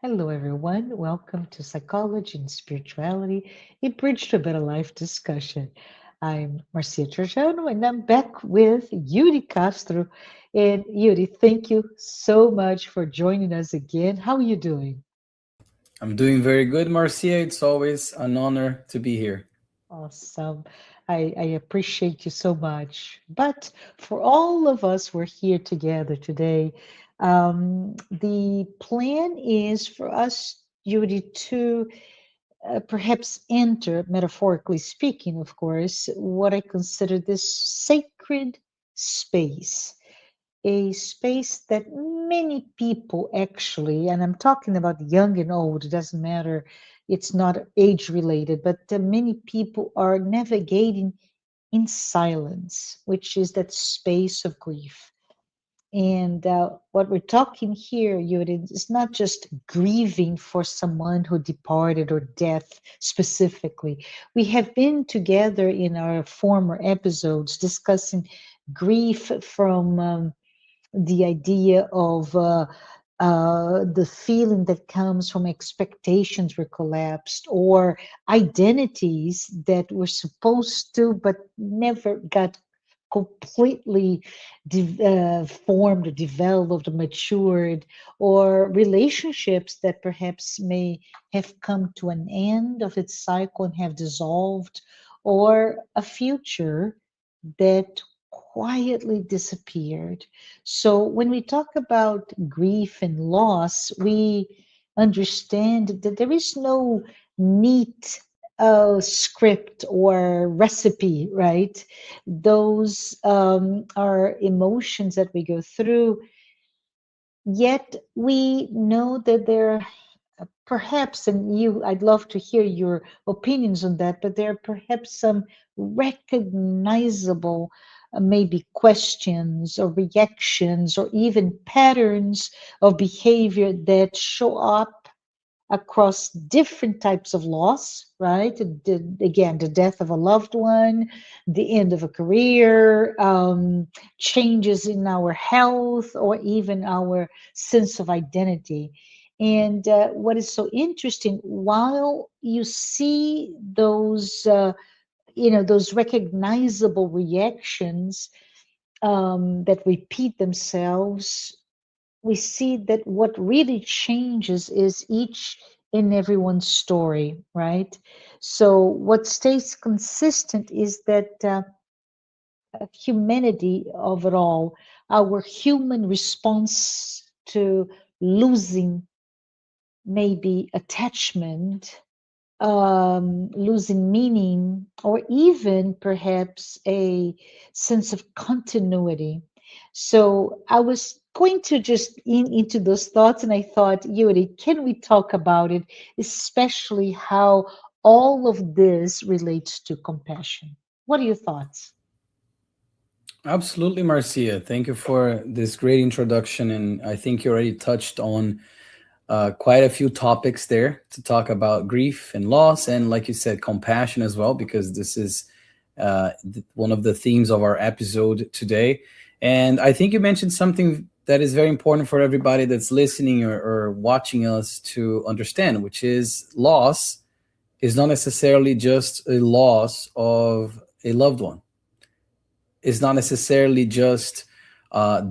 Hello, everyone. Welcome to Psychology and Spirituality, a bridge to a better life discussion. I'm Marcia Trajano, and I'm back with Yuri Castro. And Yuri, thank you so much for joining us again. How are you doing? I'm doing very good, Marcia. It's always an honor to be here. Awesome. I appreciate you so much. But for all of us, we're here together today. The plan is for us, Yuri, to perhaps enter, metaphorically speaking, of course, what I consider this sacred space, a space that many people actually, and I'm talking about young and old, it doesn't matter, it's not age related, but many people are navigating in silence, which is that space of grief. And what we're talking here, Yuri, is not just grieving for someone who departed or death specifically. We have been together in our former episodes discussing grief from the idea of the feeling that comes from expectations were collapsed or identities that were supposed to but never got completely formed, developed, matured, or relationships that perhaps may have come to an end of its cycle and have dissolved, or a future that quietly disappeared. So when we talk about grief and loss, we understand that there is no neat script or recipe, right? Those are emotions that we go through, yet we know that there perhaps, and you, I'd love to hear your opinions on that, but there are perhaps some recognizable, maybe questions or reactions or even patterns of behavior that show up across different types of loss, right? Again, the death of a loved one, the end of a career, changes in our health, or even our sense of identity. And what is so interesting, while you see those, those recognizable reactions that repeat themselves, we see that what really changes is each and everyone's story, right? So what stays consistent is that humanity of it all, our human response to losing maybe attachment, losing meaning, or even perhaps a sense of continuity. So I was going to just into those thoughts, and I thought, Yuri, can we talk about it, especially how all of this relates to compassion? What are your thoughts? Absolutely, Marcia. Thank you for this great introduction. And I think you already touched on quite a few topics there to talk about grief and loss. And like you said, compassion as well, because this is one of the themes of our episode today. And I think you mentioned something that is very important for everybody that's listening or watching us to understand, which is loss is not necessarily just a loss of a loved one. It's not necessarily just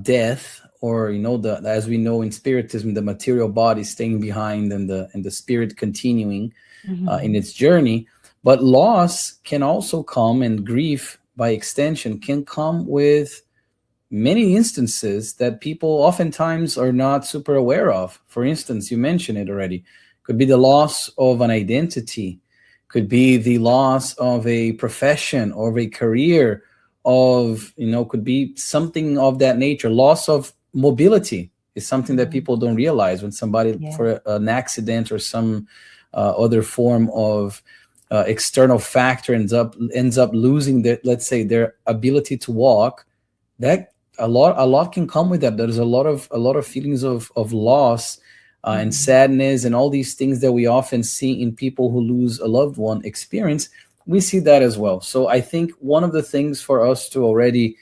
death, or the, as we know in spiritism, the material body staying behind and the spirit continuing in Mhm. its journey. But loss can also come, and grief by extension can come with many instances that people oftentimes are not super aware of. For instance, you mentioned it already, could be the loss of an identity, could be the loss of a profession or of a career, of could be something of that nature. Loss of mobility is something that Mhm. people don't realize. When somebody, Yeah. for an accident or some other form of external factor, ends up losing their, let's say, their ability to walk, that a lot can come with that. There's a lot of feelings of loss and Mhm. sadness, and all these things that we often see in people who lose a loved one experience. We see that as well. So I think one of the things for us to already,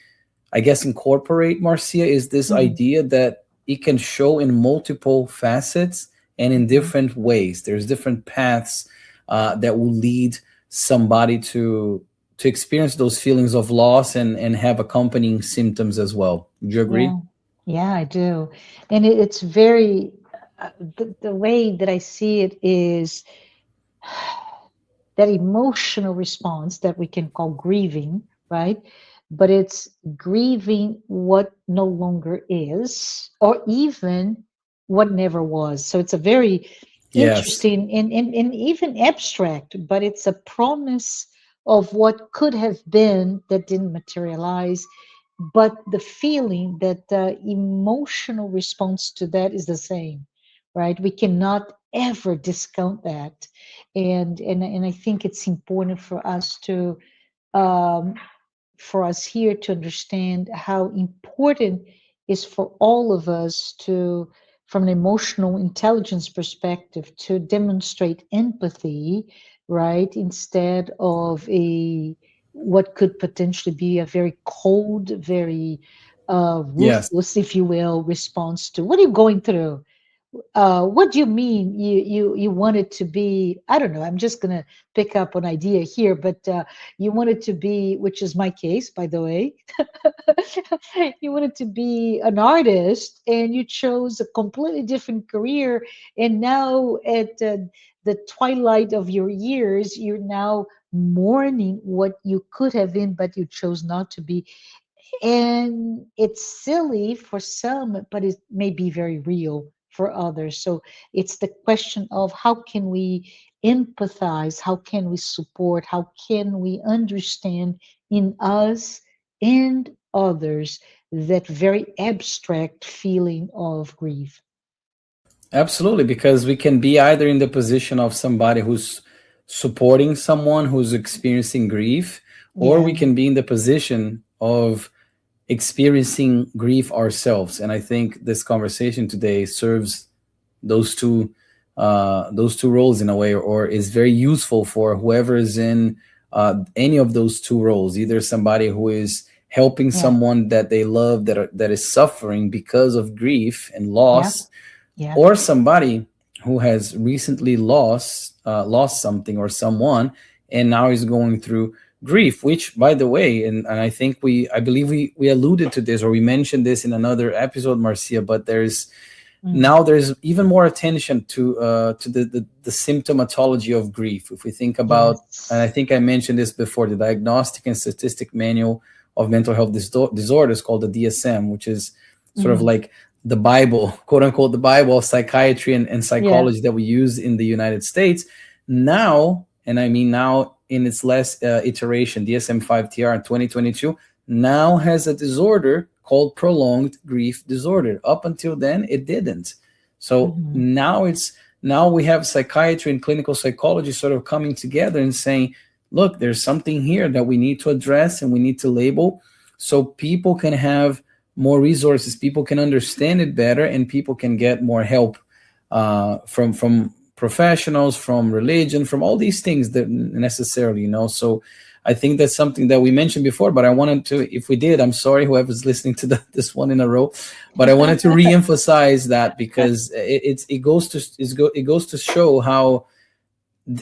I guess, incorporate, Marcia, is this Mhm. idea that it can show in multiple facets and in Mhm. different ways. There's different paths that will lead somebody to experience those feelings of loss and have accompanying symptoms as well. Would you agree? Yeah, yeah, I do. And it's very, the way that I see it is that emotional response that we can call grieving, right? But it's grieving what no longer is, or even what never was. So it's a very Yes. interesting and even abstract, but it's a promise of what could have been that didn't materialize. But the feeling that the emotional response to that is the same, right? We cannot ever discount that, and I think it's important um, for us here to understand how important is for all of us to, from an emotional intelligence perspective, to demonstrate empathy, right, instead of a what could potentially be a very cold, very Yes. ruthless, if you will, response to what are you going through. What do you mean you want it to be? I don't know. I'm just gonna pick up an idea here, but you want it to be, which is my case, by the way. You wanted to be an artist, and you chose a completely different career, and now at the twilight of your years, you're now mourning what you could have been, but you chose not to be. And it's silly for some, but it may be very real for others. So it's the question of how can we empathize, how can we support, how can we understand in us and others that very abstract feeling of grief. Absolutely, because we can be either in the position of somebody who's supporting someone who's experiencing grief, or Yeah, we can be in the position of experiencing grief ourselves. And I think this conversation today serves those two roles in a way, or is very useful for whoever is in any of those two roles. Either somebody who is helping yeah, someone that they love that is suffering because of grief and yeah, loss, yeah, or somebody who has recently lost something or someone, and now is going through grief. Which, by the way, and I think I believe we alluded to this, or we mentioned this in another episode, Marcia. But mm, now there's even more attention to the symptomatology of grief. If we think about, and I yes, think I mentioned this before, the Diagnostic and Statistic Manual of Mental Health Disorders, called the DSM, which is sort of mm, like the Bible, quote unquote, the Bible of psychiatry and yeah, psychology that we use in the United States. Now, and I mean now in its last iteration, DSM-5 TR in 2022, now has a disorder called prolonged grief disorder. Up until then, it didn't. So mhm, now we have psychiatry and clinical psychology sort of coming together and saying, look, there's something here that we need to address and we need to label, so people can have more resources, people can understand it better, and people can get more help from professionals, from religion, from all these things that necessarily, So I think that's something that we mentioned before, but I wanted to, if we did, I'm sorry, whoever's listening to this one in a row, but I wanted to re-emphasize that, because it goes to show how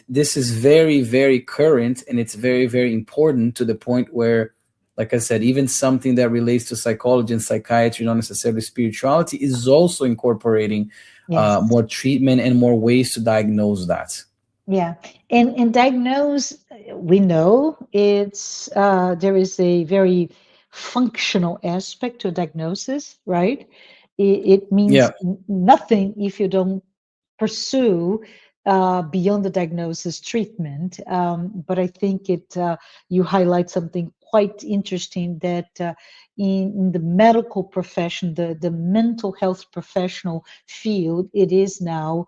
this is very, very current, and it's very, very important, to the point where, like I said, even something that relates to psychology and psychiatry, not necessarily spirituality, is also incorporating yes. more treatment and more ways to diagnose that. Yeah, and diagnose, we know it's there is a very functional aspect to diagnosis, right? It means Yeah, nothing if you don't pursue beyond the diagnosis treatment. But I think you highlight something quite interesting that in the medical profession, the mental health professional field, it is now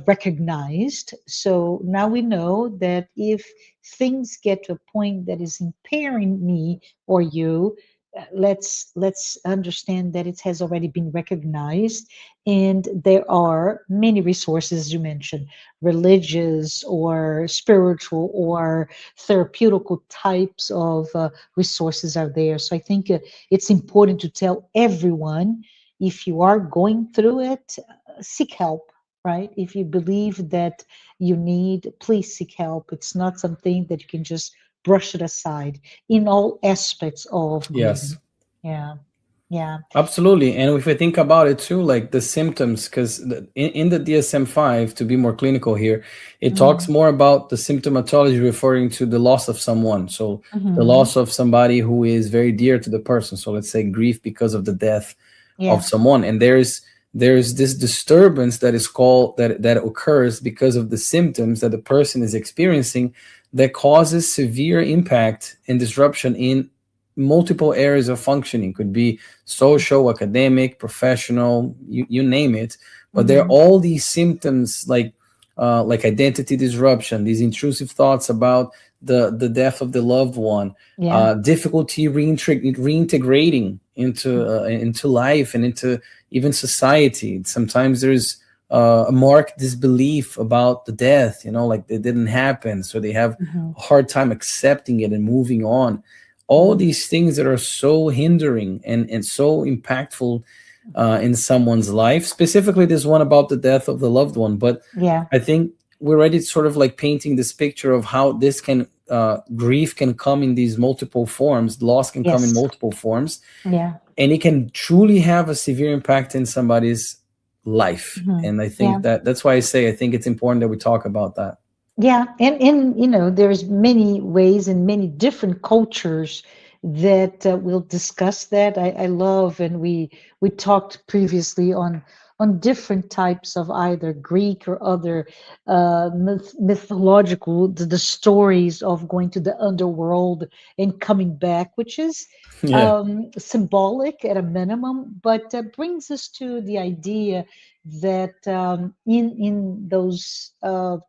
recognized. So now we know that if things get to a point that is impairing me or you, let's understand that it has already been recognized, and there are many resources, as you mentioned, religious or spiritual or therapeutical types of resources are there. So I think it's important to tell everyone, if you are going through it, seek help. right? If you believe that you need, please seek help. It's not something that you can just brush it aside in all aspects of Yes. grieving. Yeah, yeah. Absolutely. And if I think about it too, like the symptoms, because in the DSM-5, to be more clinical here, it talks Mm-hmm. more about the symptomatology referring to the loss of someone. So the Mm-hmm. loss of somebody who is very dear to the person. So let's say grief because of the death of Yeah. someone. And there's this disturbance that is called that occurs because of the symptoms that the person is experiencing that causes severe impact and disruption in multiple areas of functioning. Could be social, academic, professional, you name it. But there are Mm-hmm. all these symptoms like identity disruption, these intrusive thoughts about the death of the loved one, Yeah. difficulty reintegrating into life and into even society. Sometimes there's a marked disbelief about the death, like it didn't happen, so they have Mm-hmm. a hard time accepting it and moving on. All Mm-hmm. these things that are so hindering and so impactful in someone's life, specifically this one about the death of the loved one. But Yeah. I think we're already sort of like painting this picture of how this can grief can come in these multiple forms, loss can come in Yes. multiple forms, Yeah. and it can truly have a severe impact in somebody's life. Mm-hmm. And I Yeah. think that's why I say I think it's important that we talk about that. Yeah, and there's many ways and many different cultures that we'll discuss that. I love, and we talked previously on different types of either Greek or other mythological the stories of going to the underworld and coming back, which is Yeah. symbolic at a minimum, but brings us to the idea that in those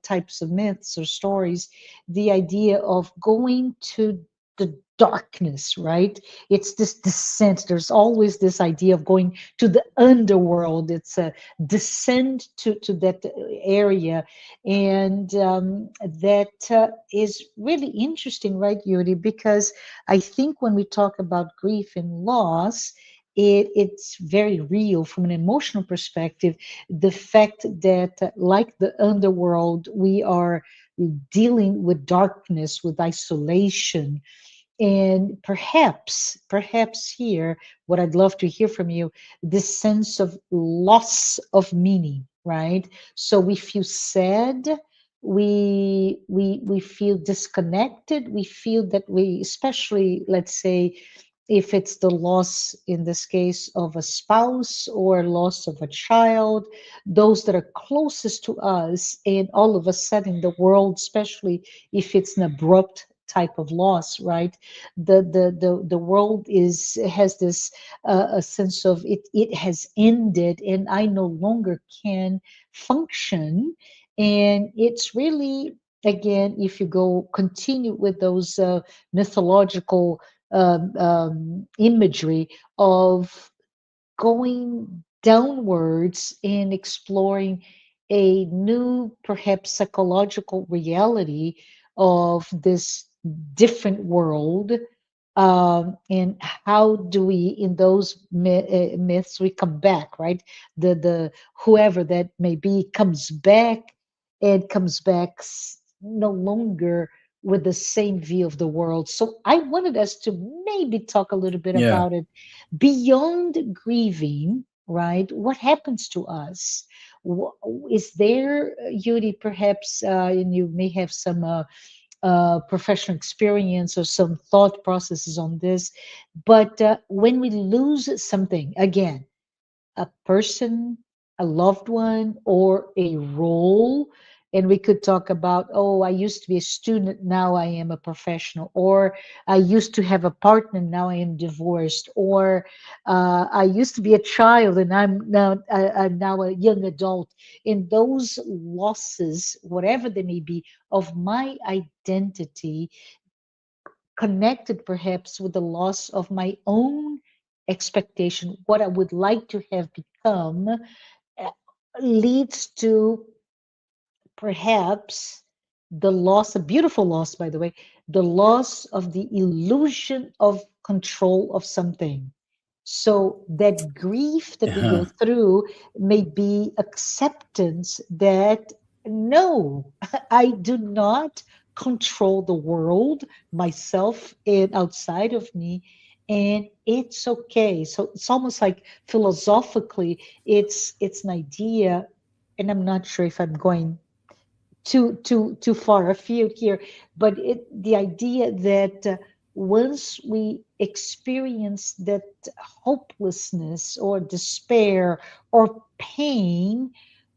types of myths or stories, the idea of going to the darkness, right? It's this descent. There's always this idea of going to the underworld. It's a descent to that area, and that is really interesting, right, Yuri? Because I think when we talk about grief and loss, it's very real from an emotional perspective. The fact that, like the underworld, we are dealing with darkness, with isolation, and perhaps here, what I'd love to hear from you, this sense of loss of meaning, right? So we feel sad, we feel disconnected, we feel that we, especially, let's say, if it's the loss in this case of a spouse or loss of a child, those that are closest to us, and all of a sudden the world, especially if it's an abrupt type of loss, right? The world is has this a sense of it has ended, and I no longer can function. And it's really, again, if you go continue with those mythological imagery of going downwards and exploring a new, perhaps psychological reality of this different world. And how do we, in those myths, we come back, right? The whoever that may be comes back, and comes back no longer with the same view of the world. So I wanted us to maybe talk a little bit Yeah. about it beyond grieving, right? What happens to us? Is there, Yuri, perhaps, and you may have some professional experience or some thought processes on this, but when we lose something, again, a person, a loved one, or a role. And we could talk about, oh, I used to be a student, now I am a professional, or I used to have a partner, now I am divorced, or I used to be a child and I'm now a young adult. And those losses, whatever they may be, of my identity, connected perhaps with the loss of my own expectation, what I would like to have become, uh, leads to perhaps the loss, a beautiful loss, by the way, the loss of the illusion of control of something. So that grief that we go Uh-huh. through may be acceptance that no, I do not control the world, myself, and outside of me. And it's okay. So it's almost like philosophically, it's an idea, and I'm not sure if I'm going too far afield here, but the idea that once we experience that hopelessness or despair or pain,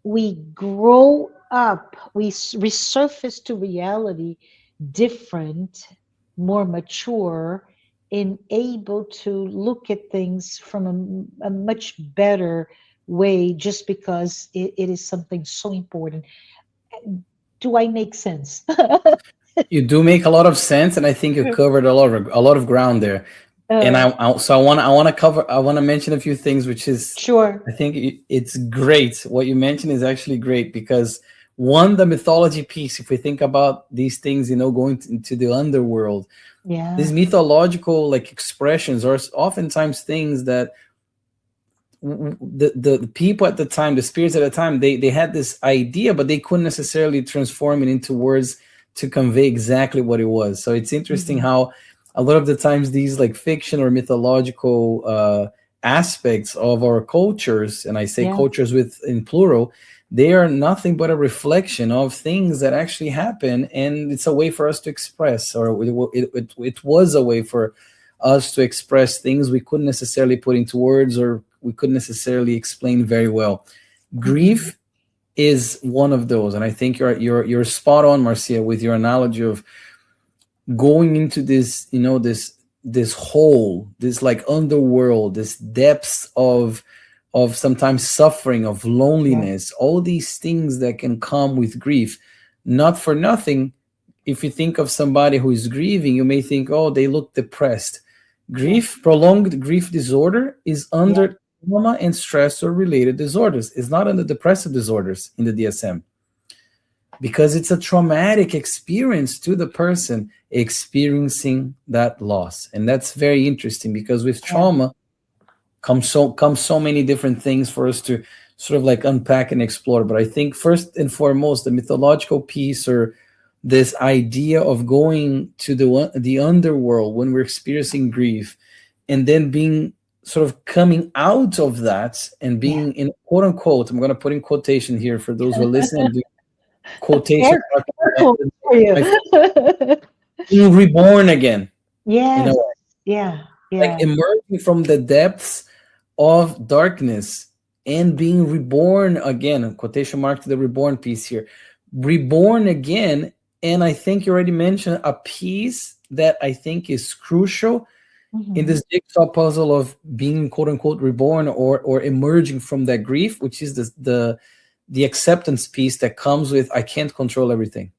we grow up, we resurface to reality different, more mature, and able to look at things from a much better way, just because it is something so important. Do I make sense? You do make a lot of sense, and I think you covered a lot of ground there. And uh, so I want to mention a few things, which is, sure. I think it's great. What you mentioned is actually great because one, the mythology piece. If we think about these things, going into the underworld, these Yeah. mythological like expressions are oftentimes things that the people at the time, the spirits at the time, they had this idea, but they couldn't necessarily transform it into words to convey exactly what it was. So it's interesting Hmm. how a lot of the times these like fiction or mythological aspects of our cultures, and I say Yeah. cultures with in plural, they are nothing but a reflection of things that actually happen, and it's a way for us to express, or it was a way for us to express things we couldn't necessarily put into words, or we couldn't necessarily explain very well. Hmm. Grief is one of those, and I think you're spot on, Marcia, with your analogy of going into this, this hole, this like underworld, this depths of sometimes suffering, of Yeah. loneliness, all these things that can come with grief. Not for nothing, if you think of somebody who is grieving, you may think, oh, they look depressed. Yeah. Grief, prolonged grief disorder, is Yeah. under trauma and stressor related disorders. It's not under depressive disorders in the DSM, because it's a traumatic experience to the person experiencing that loss. And that's very interesting, because with Yeah. trauma comes so many different things for us to sort of like unpack and explore. But I think first and foremost, the mythological piece, or this idea of going to the underworld when we're experiencing grief, and then being sort of coming out of that and Yeah. being in quote unquote, I'm going to put in quotation here for those who are listening, quotation Care- mark, Careful for you. I think being reborn again, in a Yes. way, Yeah. like Yeah. emerging from the depths of darkness and being reborn again, quotation mark to the reborn piece here, reborn again. And I think you already mentioned a piece that I think is crucial in Hmm. this jigsaw puzzle of being quote unquote reborn, or emerging from that grief, which is the acceptance piece that comes with, I can't control everything.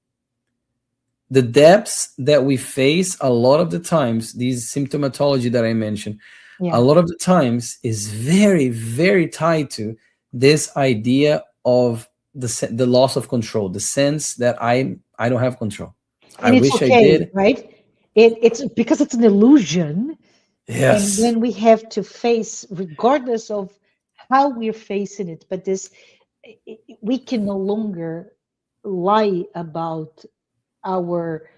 The depths that we face a lot of the times, these symptomatology that I mentioned, a Yeah. lot of the times is very, very tied to this idea of the loss of control, the sense that I don't have control. I And it's wish I okay, did. right? It's because it's an illusion. And Yes. when we have to face, regardless of how we're facing it, but we can no longer lie about our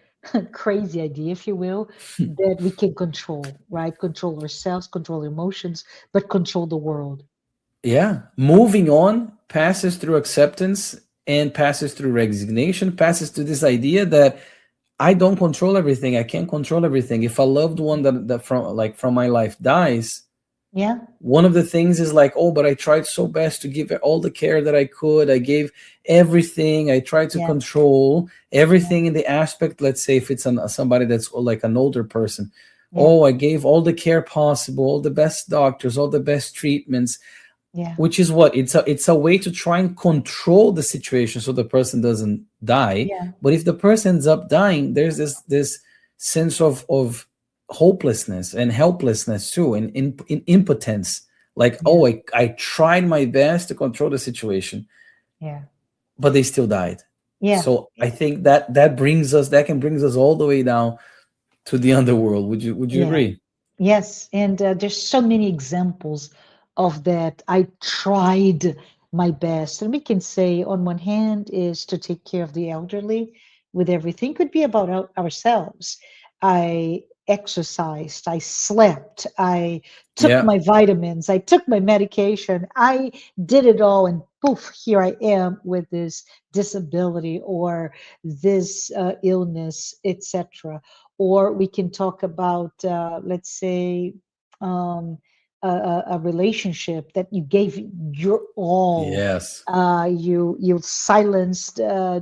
crazy idea, if you will, that we can control, right? Control ourselves, control emotions, but control the world. Yeah. Moving on passes through acceptance, and passes through resignation, passes to this idea that I don't control everything. I can't control everything. If a loved one that from my life dies, Yeah, one of the things is like, oh, but I tried so best to give it all the care that I could. I gave everything. I tried to yeah, control yeah, everything in the aspect. Let's say if it's somebody that's like an older person. yeah, Oh, I gave all the care possible, all the best doctors, all the best treatments, yeah, which is what it's a way to try and control the situation so the person doesn't die. yeah, But if the person ends up dying, there's this sense of hopelessness and helplessness too, and in impotence, like, yeah, oh, I tried my best to control the situation, yeah, but they still died. yeah. So I think that can brings us all the way down to the underworld. Would you Yeah. agree? Yes, and there's so many examples of that. I tried my best, and we can say, on one hand, is to take care of the elderly with everything. Could be about ourselves. I exercised, I slept, I took Yeah. my vitamins, I took my medication, I did it all, and poof, here I am with this disability or this illness, etc. Or we can talk about, let's say, um, a relationship that you gave your all. Yes. You silenced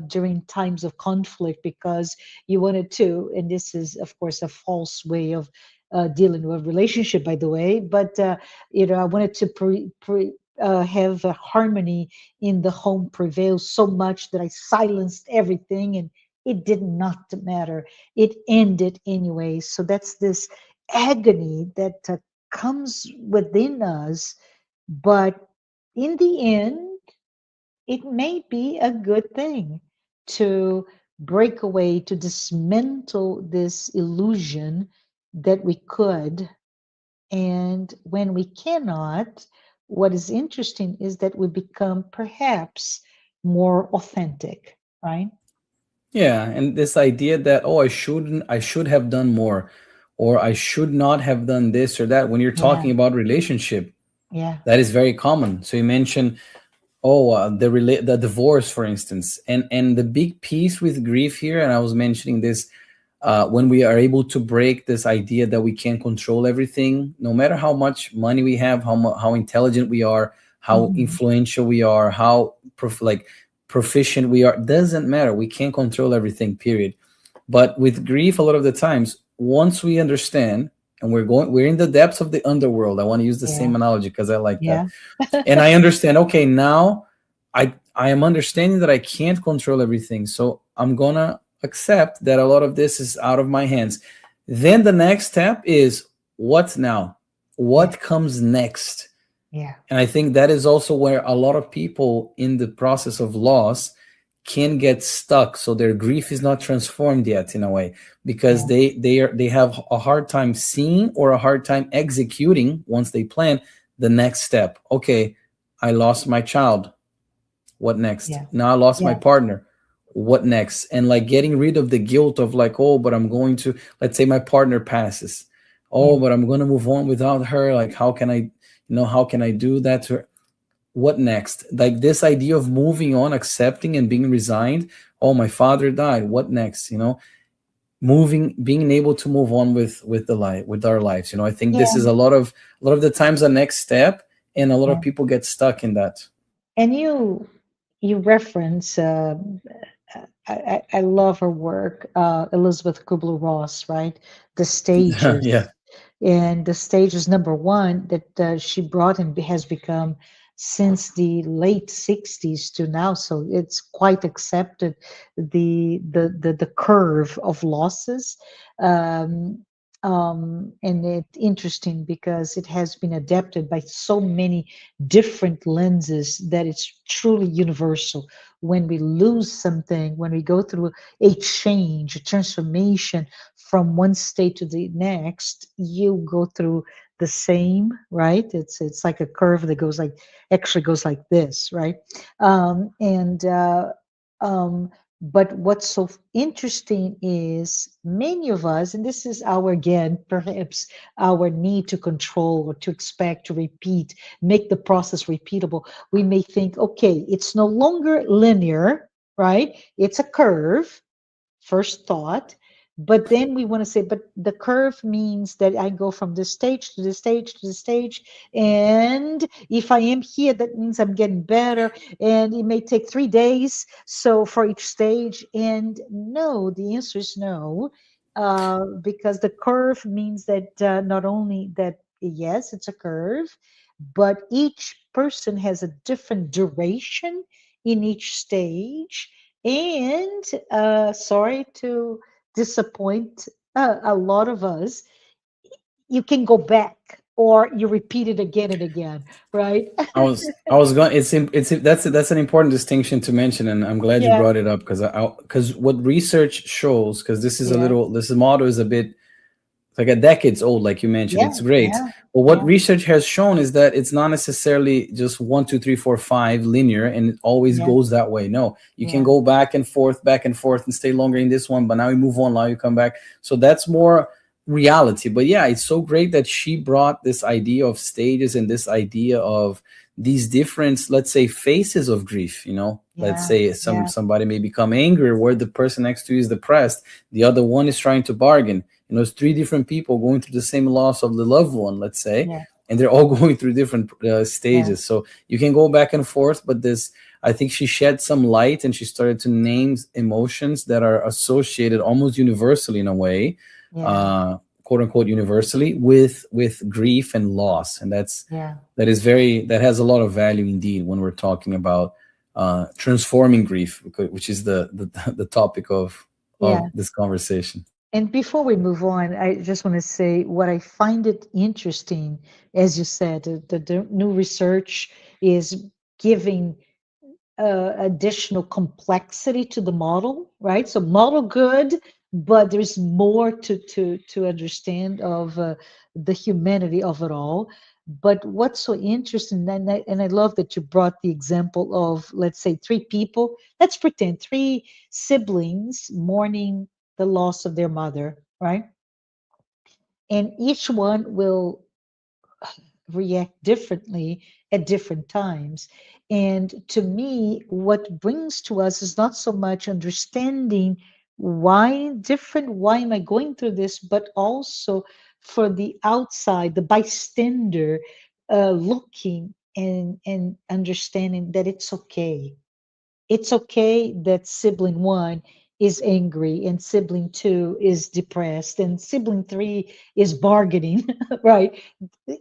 during times of conflict because you wanted to, and this is of course a false way of dealing with a relationship, by the way. But I wanted to have a harmony in the home prevail so much that I silenced everything, and it did not matter. It ended anyway. So that's this agony that comes within us. But in the end, it may be a good thing to break away, to dismantle this illusion that we could. And when we cannot, what is interesting is that we become perhaps more authentic, right? Yeah, and this idea that, oh, I should have done more, or I should not have done this or that. When you're Yeah, talking about relationship, yeah, that is very common. So you mentioned, oh, the divorce, for instance, and the big piece with grief here, and I was mentioning this, when we are able to break this idea that we can't control everything, no matter how much money we have, how intelligent we are, how mhm, influential we are, how proficient we are, doesn't matter. We can't control everything. Period. But with grief, a lot of the times, once we understand, and we're in the depths of the underworld. I want to use the yeah, same analogy because I like that, yeah, and I understand. Okay, now I am understanding that I can't control everything, so I'm gonna accept that a lot of this is out of my hands. Then the next step is, what now? yeah, What comes next? yeah, And I think that is also where a lot of people in the process of loss can get stuck. So their grief is not transformed yet, in a way, because yeah, they have a hard time seeing or a hard time executing, once they plan, the next step. Okay, I lost my child. What next? yeah, Now I lost my yeah, partner. What next? And like getting rid of the guilt of like, oh, but I'm going to, let's say my partner passes. yeah, Oh, but I'm going to move on without her. Like, how can I, how can I do that to her? What next? Like this idea of moving on, accepting and being resigned. Oh, my father died. What next? Moving, being able to move on with the life, with our lives. I think this yeah, is a lot of the times the next step, and a lot of yeah. people get stuck in that. And you reference I love her work, Elizabeth Kubler-Ross, right? The Yeah. stages, and the stages number one that she brought and has become since the late 60s to now, so it's quite accepted, the curve of losses. Um, and it's interesting because it has been adapted by so many different lenses that it's truly universal. When we lose something, when we go through a change, a transformation from one state to the next, you go through the same, right? It's like a curve that goes like, actually goes like this, right? And um, but what's so interesting is many of us, and this is our, again, perhaps our need to control or to expect, to repeat, make the process repeatable. We may think, okay, it's no longer linear, right? It's a curve, first thought. But then we want to say, but the curve means that I go from this stage to this stage to this stage. And if I am here, that means I'm getting better. And it may take 3 days. So for each stage. And no, the answer is no. Because the curve means that not only that, yes, it's a curve, but each person has a different duration in each stage. And sorry to disappoint a lot of us, you can go back or you repeat it again and again, right? I was going. It's that's an important distinction to mention, and I'm glad you Yeah, brought it up, because what research shows, because this is a yeah, little, this model is a bit like a decades old, like you mentioned. Yeah, It's great. yeah, But what yeah, research has shown is that it's not necessarily just 1, 2, 3, 4, 5 linear and it always yeah, goes that way. No, you can yeah, go back and forth and stay longer in this one, but now you move on, now you come back. So that's more reality. But yeah, it's so great that she brought this idea of stages and this idea of these different, let's say, faces of grief. Let's yeah, say yeah, somebody may become angry where the person next to you is depressed, the other one is trying to bargain. It's three different people going through the same loss of the loved one, let's say, yeah, and they're all going through different yeah, stages. So you can go back and forth, but this, I think she shed some light and she started to name emotions that are associated almost universally in a way, yeah, uh, quote unquote universally, with grief and loss. And yeah, that has a lot of value indeed when we're talking about transforming grief, which is the topic of yeah. this conversation. And before we move on, I just want to say what I find it interesting, as you said, the new research is giving additional complexity to the model, right? So model good, but there's more to understand of the humanity of it all. But what's so interesting, and I love that you brought the example of, let's say, three people. Let's pretend three siblings mourning the loss of their mother, right? And each one will react differently at different times. And to me, what brings to us is not so much understanding why different, why am I going through this, but also for the outside, the bystander, looking and understanding that it's okay. It's okay that sibling one is angry and sibling two is depressed and sibling three is bargaining, right?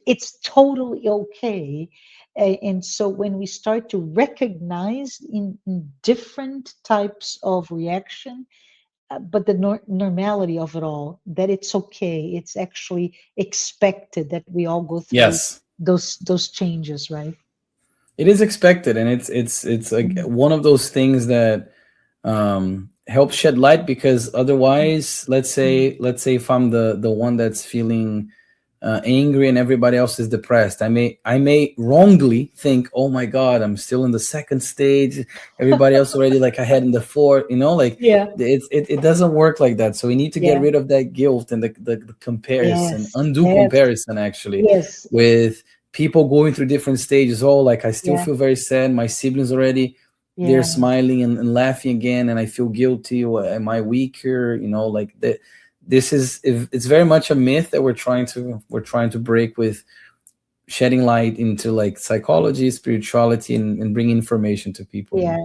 It's totally okay. And so when we start to recognize in different types of reaction, but the normality of it all, that it's okay, it's actually expected that we all go through Yes, those changes, right? it is expected, and it's like Mhm. one of those things that helps shed light, because otherwise, Mhm. let's say if I'm the one that's feeling angry and everybody else is depressed, I may wrongly think, oh my god, I'm still in the second stage, everybody else already like ahead in the fourth, like Yeah, it doesn't work like that. So we need to get yeah, rid of that guilt and the comparison, yes, undo yes, comparison actually, yes, with people going through different stages. Oh, like I still yeah, feel very sad, my siblings already, they're yeah, smiling and laughing again, and I feel guilty. Am I weaker? Like that. This is, it's very much a myth that we're trying to break with shedding light into like psychology, spirituality, and bring information to people. yeah.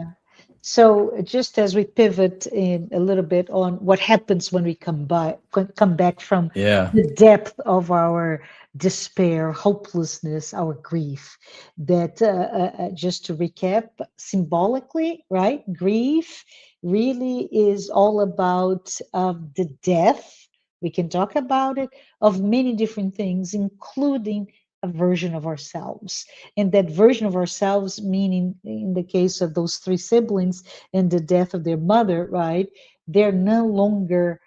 So just as we pivot in a little bit on what happens when we come back from Yeah. the depth of our despair, hopelessness, our grief, that just to recap symbolically, right? Grief really is all about the death. We can talk about it of many different things, including a version of ourselves. And that version of ourselves, meaning in the case of those three siblings and the death of their mother, right? They're no longer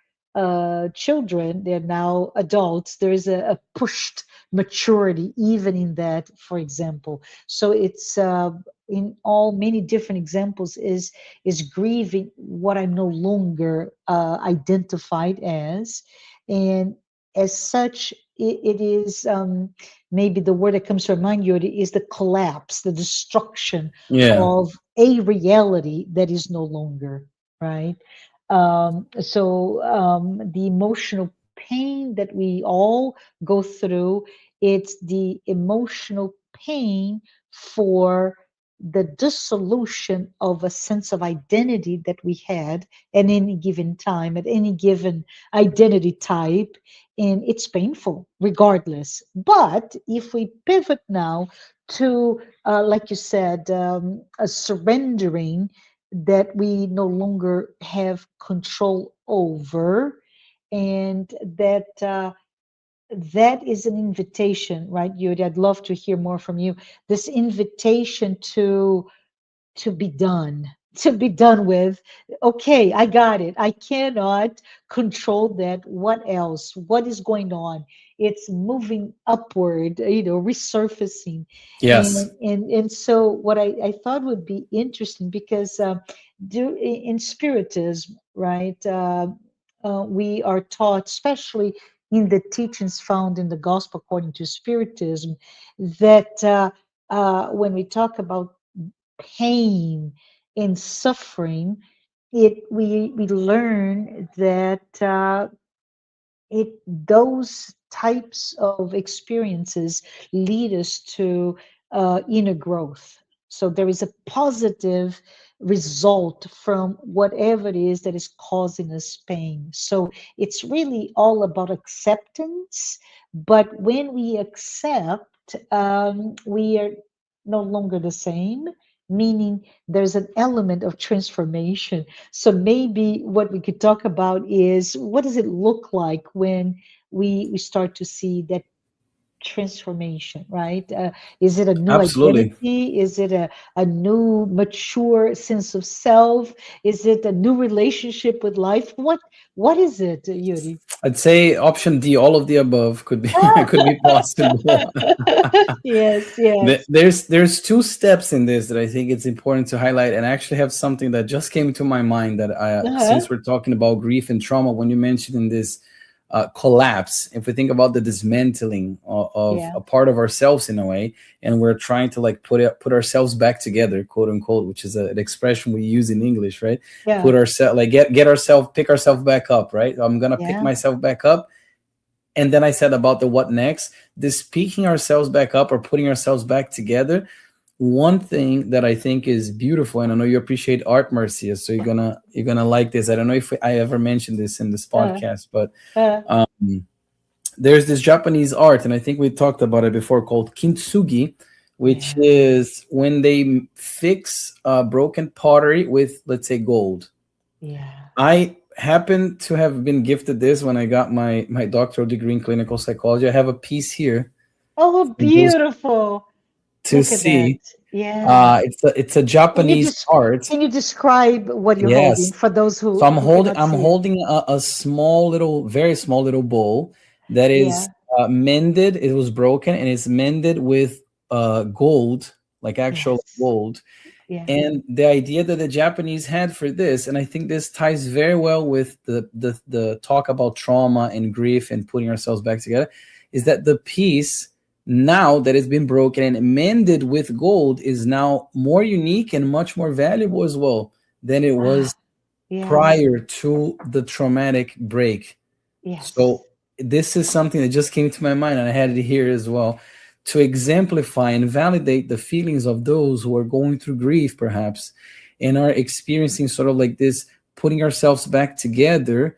children, they're now adults. There is a pushed maturity, even in that, for example. So it's in all many different examples is grieving what I'm no longer identified as. And as such, it is maybe the word that comes to mind, Yuri, is the collapse, the destruction Yeah. of a reality that is no longer, right? So the emotional pain that we all go through, it's the emotional pain for the dissolution of a sense of identity that we had at any given time, at any given identity type, and it's painful regardless. But if we pivot now to, like you said, a surrendering that we no longer have control over, and that is an invitation, right, Yuri? I'd love to hear more from you. This invitation to be done, to be done with. Okay, I got it. I cannot control that. What else? What is going on? It's moving upward, resurfacing. Yes, And so what I thought would be interesting, because in Spiritism, right, we are taught, especially in the teachings found in the Gospel according to Spiritism, that when we talk about pain and suffering, we learn that it those types of experiences lead us to inner growth. So there is a positive result from whatever it is that is causing us pain. So it's really all about acceptance. But when we accept, we are no longer the same, meaning there's an element of transformation. So maybe what we could talk about is, what does it look like when we start to see that transformation, right? Is it a new absolutely. identity? Is it a new mature sense of self? Is it a new relationship with life? What is it, Yuri? I'd say option D, all of the above could be could be possible. Yes, yes. There's two steps in this that I think it's important to highlight, and I actually have something that just came to my mind that Uh-huh. since we're talking about grief and trauma, when you mentioned in this collapse, if we think about the dismantling of Yeah, a part of ourselves in a way, and we're trying to like put ourselves back together, quote unquote, which is an expression we use in English, right? yeah, Put ourselves like get ourselves pick ourselves back up, right? I'm gonna pick yeah, myself back up. And then I said about the what next, this picking ourselves back up or putting ourselves back together. One thing that I think is beautiful, and I know you appreciate art, Marcia, so you're gonna like this. I don't know if I ever mentioned this in this uh, podcast, but uh, um, there's this Japanese art, and I think we talked about it before, called kintsugi, which yeah. is when they fix broken pottery with, let's say, gold. Yeah. I happen to have been gifted this when I got my doctoral degree in clinical psychology. I have a piece here Oh, for those beautiful. to Look at that. see. Yeah. It's a Can you Japanese just art. can you describe what you're holding Yes. for those So who cannot I'm see it? holding a small little, very small little bowl that is Yeah. mended. It was broken and it's mended with gold, like actual Yes. gold. Yeah. And the idea that the Japanese had for this, and I think this ties very well with the talk about trauma and grief and putting ourselves back together, is that the piece, now that it's been broken and mended with gold, is now more unique and much more valuable as well than it Ah, was yeah. prior to the traumatic break. Yes. So this is something that just came to my mind, and I had it here as well, to exemplify and validate the feelings of those who are going through grief, perhaps, and are experiencing sort of like this putting ourselves back together.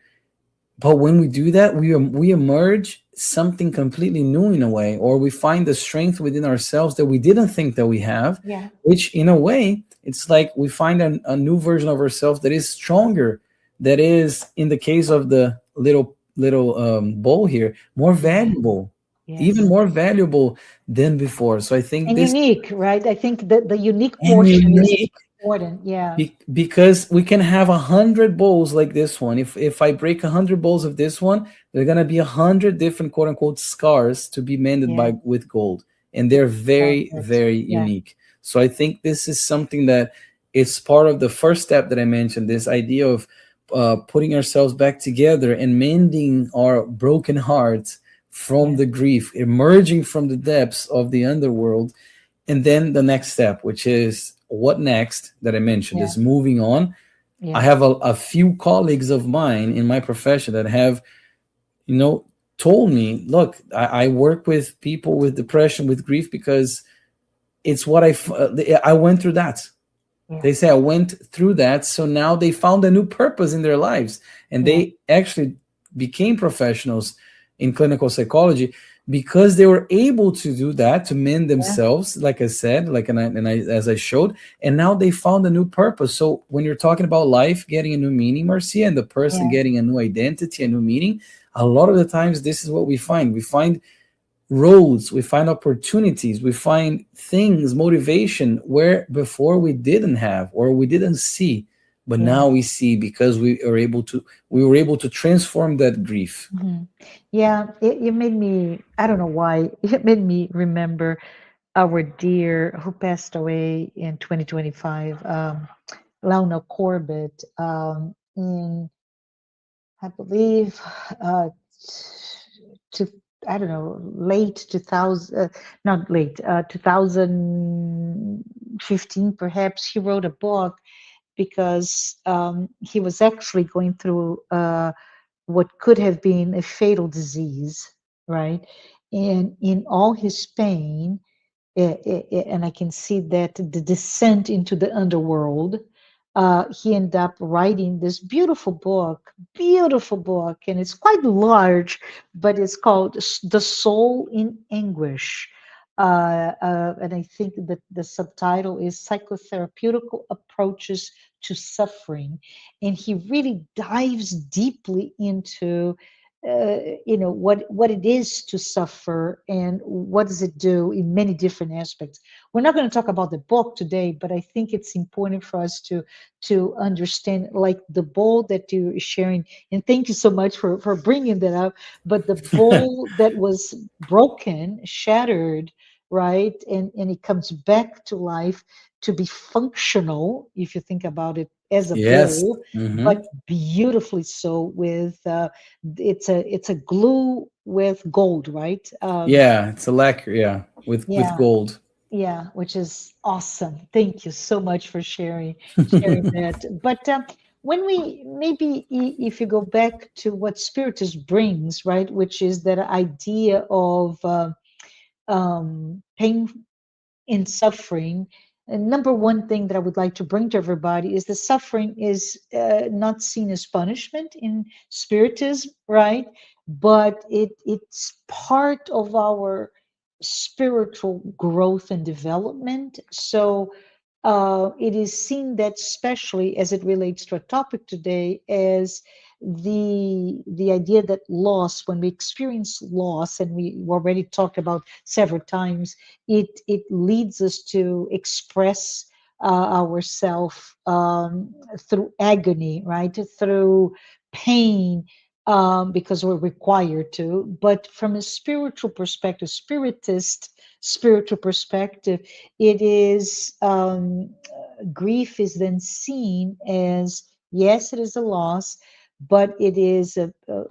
But when we do that, we emerge something completely new in a way, or we find the strength within ourselves that we didn't think that we have, Yeah. which in a way, it's like we find a new version of ourselves that is stronger, that is, in the case of the little bowl here, more Yeah. valuable, even Yes. more valuable than before. So I think And this unique, right? I think that the unique and portion is unique. important. Yeah. Because we can have 100 bowls like this one. If I break 100 bowls of this one, there are gonna be 100 different quote unquote scars to be mended Yeah. by with gold, and they're Love very it. very Yeah. unique. So I think this is something that is part of the first step that I mentioned. This idea of putting ourselves back together and mending our broken hearts from Yeah. the grief, emerging from the depths of the underworld, and then the next step, which is what next, that I mentioned, Yeah. is moving on. I Yeah. have a few colleagues of mine in my profession that have, you know, told me, look, I work with people with depression, with grief, because it's what I went through that. Yeah. They say I went through that, so now they found a new purpose in their lives, and Yeah. they actually became professionals in clinical psychology because they were able to do that, to mend Yeah. themselves, like I said, like and I as I showed, and now they found a new purpose. So when you're talking about life getting a new meaning, Marcia, and the person Yeah. getting a new identity, a new meaning, a lot of the times this is what we find. We find roads, we find opportunities, we find things, motivation where before we didn't have or we didn't see, but Yeah. now we see because we were able to transform that grief. Mhm. Yeah, it made me, I don't know why, it made me remember our dear who passed away in 2025, Lionel Corbett, in, I believe, to, I don't know, late 2000, not late, 2015 perhaps. He wrote a book because he was actually going through what could have been a fatal disease, right? And in all his pain, and I can see that the descent into the underworld, he ended up writing this beautiful book, and it's quite large, but it's called The Soul in Anguish. And I think that the subtitle is Psychotherapeutical Approaches to Suffering. And he really dives deeply into what it is to suffer and what does it do in many different aspects. We're not going to talk about the book today, but I think it's important for us to understand, like the bowl that you're sharing. And thank you so much for bringing that up. But the bowl that was broken, shattered, right, and it comes back to life to be functional, if you think about it as a Yes. bowl, Hmm. but beautifully so with it's a glue with gold, right? Yeah, it's a lacquer, yeah, with Yeah, gold. yeah, which is awesome. Thank you so much for sharing that. But when we maybe if you go back to what Spiritism brings, right, which is that idea of pain in suffering, and number one thing that I would like to bring to everybody is the suffering is not seen as punishment in Spiritism, right? But it's part of our spiritual growth and development. So it is seen that, especially as it relates to a topic today, as the idea that loss, when we experience loss, and we already talked about several times, it leads us to express ourselves through agony, right? Through pain, because we're required to. But from a spiritual perspective, spiritual perspective, it is grief is then seen as, yes, it is a loss, but it is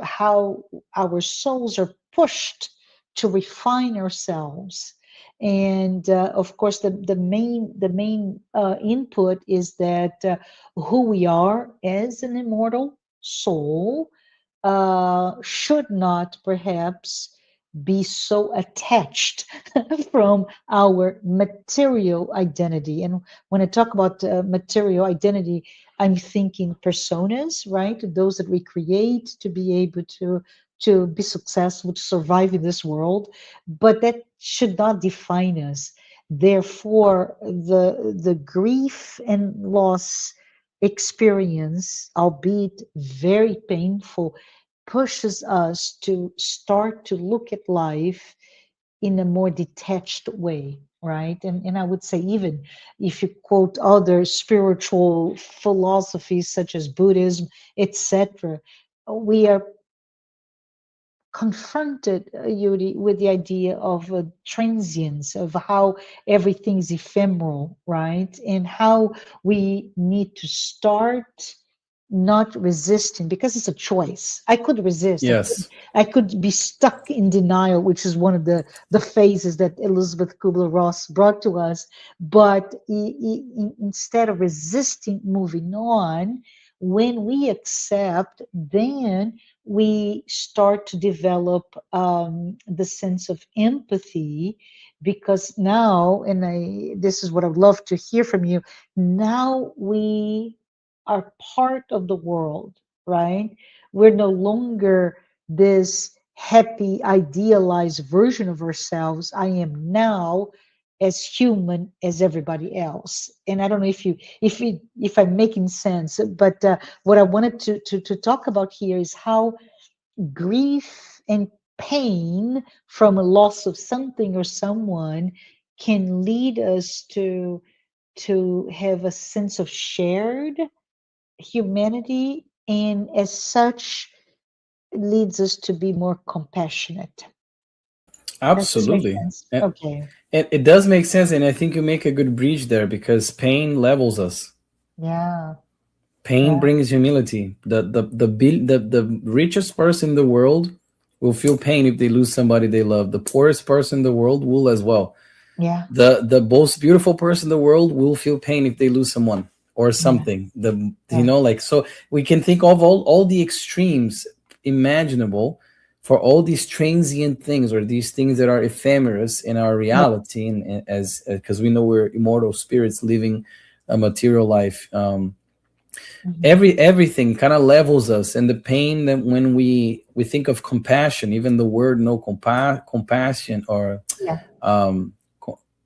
how our souls are pushed to refine ourselves. And of course, the main input is that who we are as an immortal soul should not perhaps be so attached from our material identity. And when I talk about material identity, I'm thinking personas, right? Those that we create to be able to be successful, to survive in this world, but that should not define us. Therefore, the grief and loss experience, albeit very painful, pushes us to start to look at life in a more detached way, right? And I would say, even if you quote other spiritual philosophies such as Buddhism, etc., we are confronted, Yuri, with the idea of transience, of how everything's ephemeral, right? And how we need to start not resisting, because it's a choice. I could resist. Yes. I could be stuck in denial, which is one of the phases that Elizabeth Kubler-Ross brought to us. But instead of resisting, moving on, when we accept, then we start to develop the sense of empathy, because now, and this is what I would love to hear from you. Now we are part of the world, right? We're no longer this happy, idealized version of ourselves. I am now as human as everybody else. And I don't know if I'm making sense, but what I wanted to talk about here is how grief and pain from a loss of something or someone can lead us to have a sense of shared humanity, and as such leads us to be more compassionate. Does this make Absolutely. sense? And Okay. it does make sense, and I think you make a good bridge there because pain levels us. Yeah. Pain Yeah. brings humility. The richest person in the world will feel pain if they lose somebody they love. The poorest person in the world will as well. Yeah. The most beautiful person in the world will feel pain if they lose someone or Yeah. something. The you Yeah. know like so we can think of all the extremes imaginable for all these transient things or these things that are ephemerous in our Yeah. reality, and as because we know we're immortal spirits living a material life. Mhm. Everything kind of levels us, and the pain that when we think of compassion, even the word no compassion or Yeah. um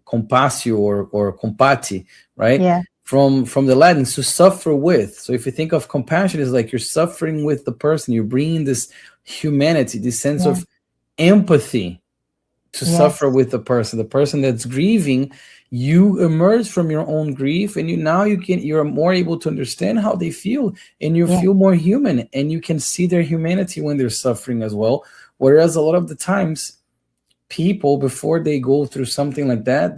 compassio or compati, right, Yeah. from the Latin to suffer with. So if you think of compassion, it's like you're suffering with the person, you're bringing this humanity, this sense Yeah. of empathy to suffer Yes. with the person that's grieving. You emerge from your own grief, and you're more able to understand how they feel, and you Yeah. feel more human, and you can see their humanity when they're suffering as well. Whereas a lot of the times people, before they go through something like that,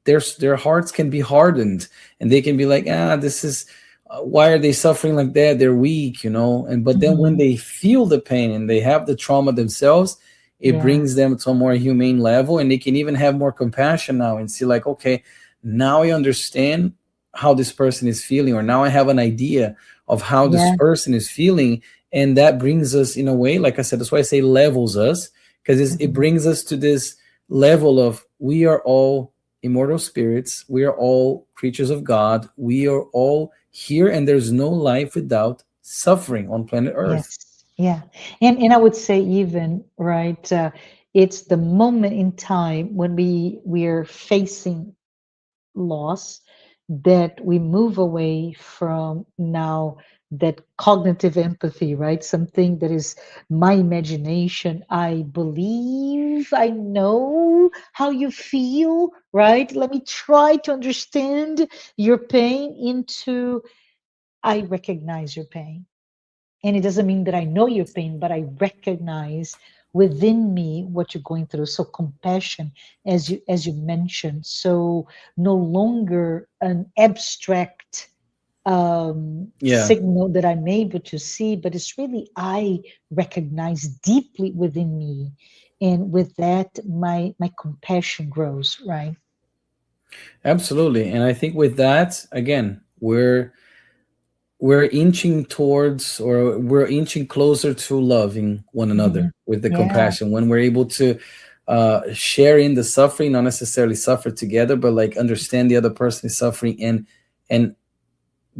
their hearts can be hardened, and they can be like, this is why are they suffering like that, they're weak, and but then when Mhm. they feel the pain and they have the trauma themselves, it Yeah. brings them to a more humane level, and they can even have more compassion now and see like, okay, now I understand how this person is feeling, or now I have an idea of how this Yeah. person is feeling. And that brings us, in a way, like I said, that's why I say levels us, because it Mhm. brings us to this level of we are all immortal spirits, we are all creatures of God, we are all here, and there's no life without suffering on planet Earth. Yes. Yeah. And I would say even, right, it's the moment in time when we're facing loss that we move away from now that cognitive empathy, right? Something that is my imagination. I believe I know how you feel, right? Let me try to understand your pain into I recognize your pain. And it doesn't mean that I know your pain, but I recognize within me what you're going through. So compassion, as you mentioned, so no longer an abstract Yeah, signal that I'm able to see, but it's really I recognize deeply within me, and with that, my compassion grows. Right. absolutely. And I think with that, again, we're inching towards, or we're inching closer to loving one Mhm. another with the Yeah. compassion when we're able to share in the suffering, not necessarily suffer together, but like understand the other person is suffering, and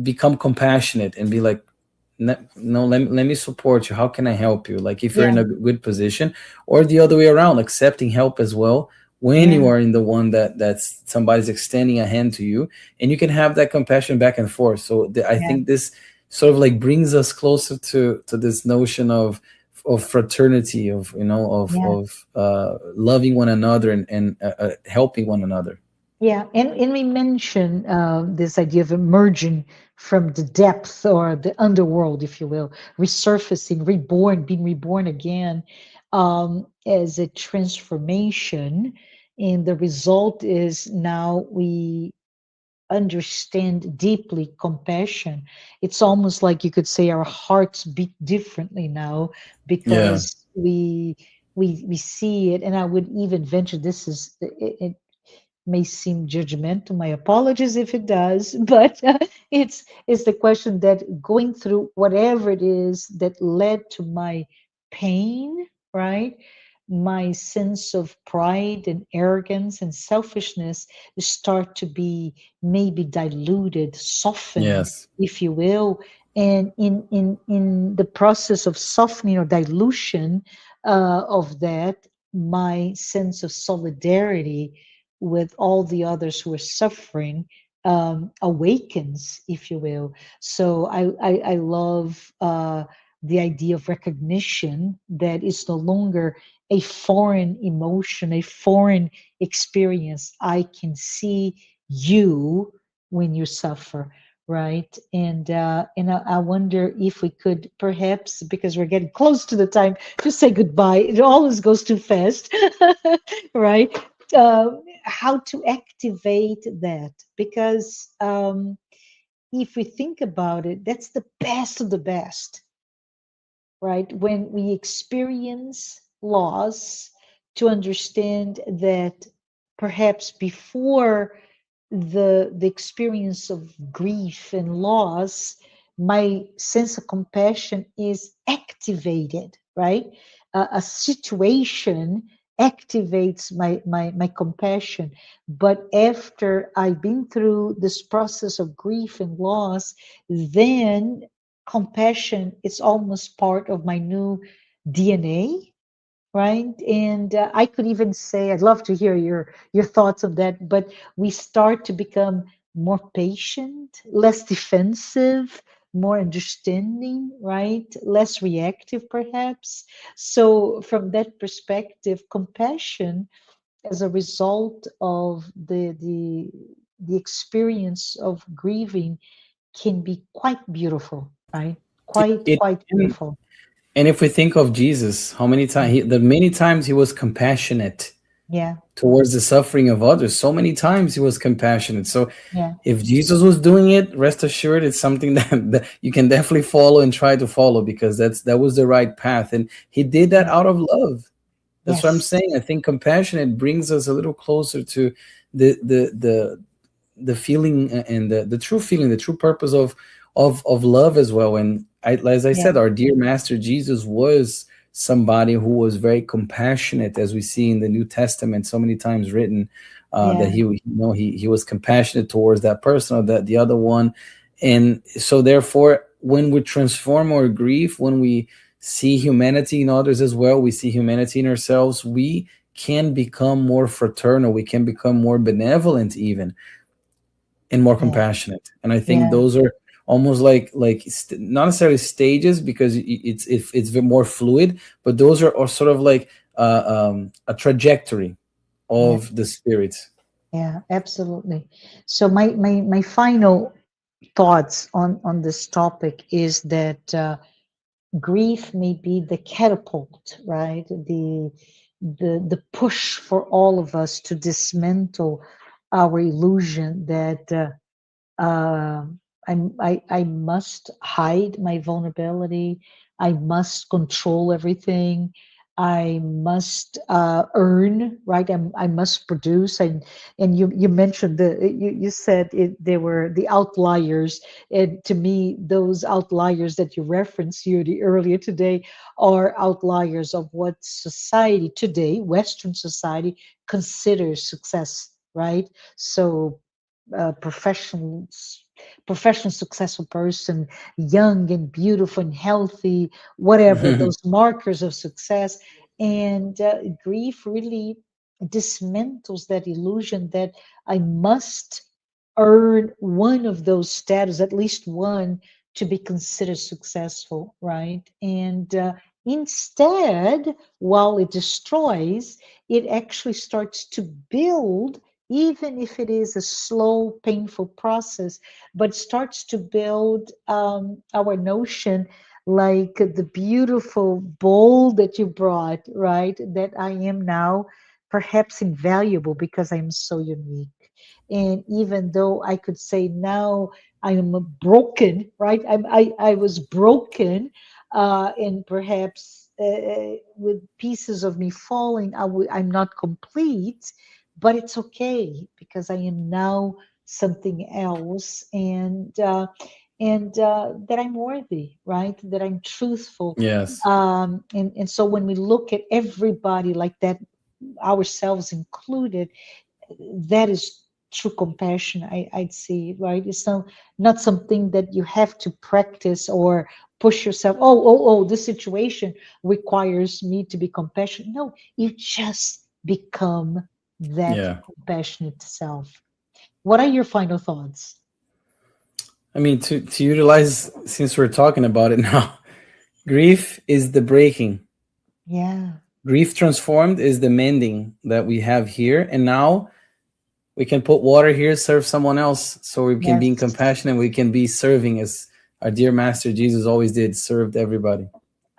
become compassionate and be like, no, let me support you, how can I help you, like if you're Yeah. in a good position, or the other way around, accepting help as well when Yeah. you are in the one that's somebody's extending a hand to you, and you can have that compassion back and forth. So I Yeah. think this sort of like brings us closer to this notion of fraternity, of Yeah. loving one another, and helping one another. Yeah, and we mentioned this idea of emerging from the depth or the underworld, if you will, resurfacing, reborn, being reborn again, as a transformation. And the result is now we understand deeply compassion. It's almost like you could say our hearts beat differently now Yeah. because we see it. And I would even venture this is it, may seem judgmental. My apologies if it does, but it's the question that going through whatever it is that led to my pain, right? My sense of pride and arrogance and selfishness start to be maybe diluted, softened, Yes. if you will. And in the process of softening or dilution of that, my sense of solidarity with all the others who are suffering awakens, if you will. So I love the idea of recognition that is no longer a foreign emotion, a foreign experience. I can see you when you suffer, right? And I wonder if we could perhaps, because we're getting close to the time to say goodbye. It always goes too fast, right? How to activate that? Because if we think about it, that's the best of the best, right? When we experience loss, to understand that perhaps before the experience of grief and loss, my sense of compassion is activated, right? A situation activates my compassion. But after I've been through this process of grief and loss, then compassion is almost part of my new DNA, right? And I could even say, I'd love to hear your thoughts on that. But we start to become more patient, less defensive, more understanding, right? Less reactive, perhaps. So, from that perspective, compassion as a result of the experience of grieving can be quite beautiful, right? Quite It beautiful. And if we think of Jesus, how many Yeah, times the many times he was compassionate yeah, towards the suffering of others, so many times he was compassionate. So yeah, if Jesus was doing it, rest assured it's something that you can definitely follow and try to follow, because that was the right path, and he did that yeah. out of love. That's what I'm Yes, saying. I think compassionate brings us a little closer to the the the the feeling and the true feeling, the true purpose of love as well. And as I yeah, said, our dear Master Jesus was somebody who was very compassionate, as we see in the New Testament so many times written, that yeah, he was compassionate towards that person or that the other one. And so therefore, when we transform our grief, when we see humanity in others as well, we see humanity in ourselves, we can become more fraternal, we can become more benevolent even, and more yeah, compassionate. And I think yeah, those are almost like not necessarily stages, because it's more fluid, but those are sort of like a trajectory yeah, of the spirit. yeah, absolutely. So my final thoughts on this topic is that grief may be the catapult, right? The push for all of us to dismantle our illusion that uh, I must hide my vulnerability. I must control everything. I must earn, right? I must produce. And you mentioned you said they were the outliers. And to me, those outliers that you referenced, Yuri, earlier today are outliers of what society today, Western society, considers success, right? So professionals, professional successful person, young and beautiful and healthy, whatever those markers of success. And grief really dismantles that illusion that I must earn one of those status, at least one, to be considered successful, right? And instead, while it destroys, it actually starts to build, even if it is a slow, painful process, but starts to build our notion, like the beautiful bowl that you brought, right? That I am now perhaps invaluable because I'm so unique. And even though I could say now I am broken, right? I was broken, and perhaps with pieces of me falling, I'm not complete, but it's okay because I am now something else, and that I'm worthy, right? That I'm truthful. Yes. And so when we look at everybody like that, ourselves included, that is true compassion. I'd say, right? It's not something that you have to practice or push yourself. Oh, this situation requires me to be compassionate. No, you just become that Yeah. compassionate self. What are your final thoughts? I mean, to utilize, since we're talking about it now, Grief is the breaking. Yeah. Grief transformed is the mending that we have here. And now we can put water here, serve someone else. So we can be in Yes. compassion and we can be serving as our dear Master Jesus always did, served everybody.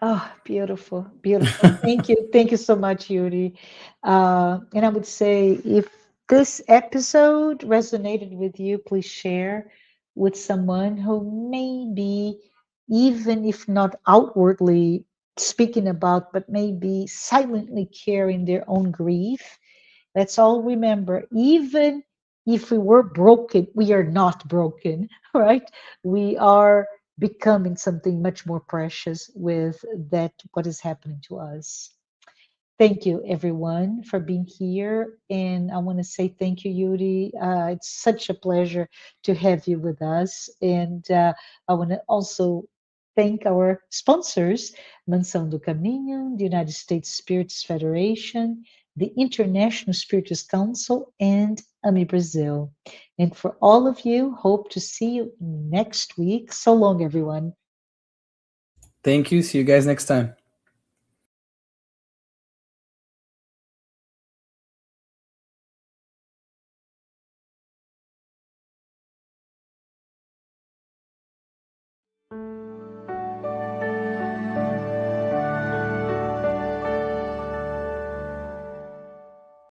Oh, beautiful, beautiful. Thank you. Thank you so much, Yuri. And I would say if this episode resonated with you, please share with someone who may be, even if not outwardly speaking about, but maybe silently carrying their own grief. Let's all remember, even if we were broken, we are not broken, right? We are becoming something much more precious with that, what is happening to us. Thank you, everyone, for being here. And I want to say thank you, Yuri. It's such a pleasure to have you with us. And I want to also thank our sponsors, Mansão do Caminho, the United States Spirits Federation, the International Spiritist Council, and AMI Brazil. And for all of you, hope to see you next week. So long, everyone. Thank you. See you guys next time.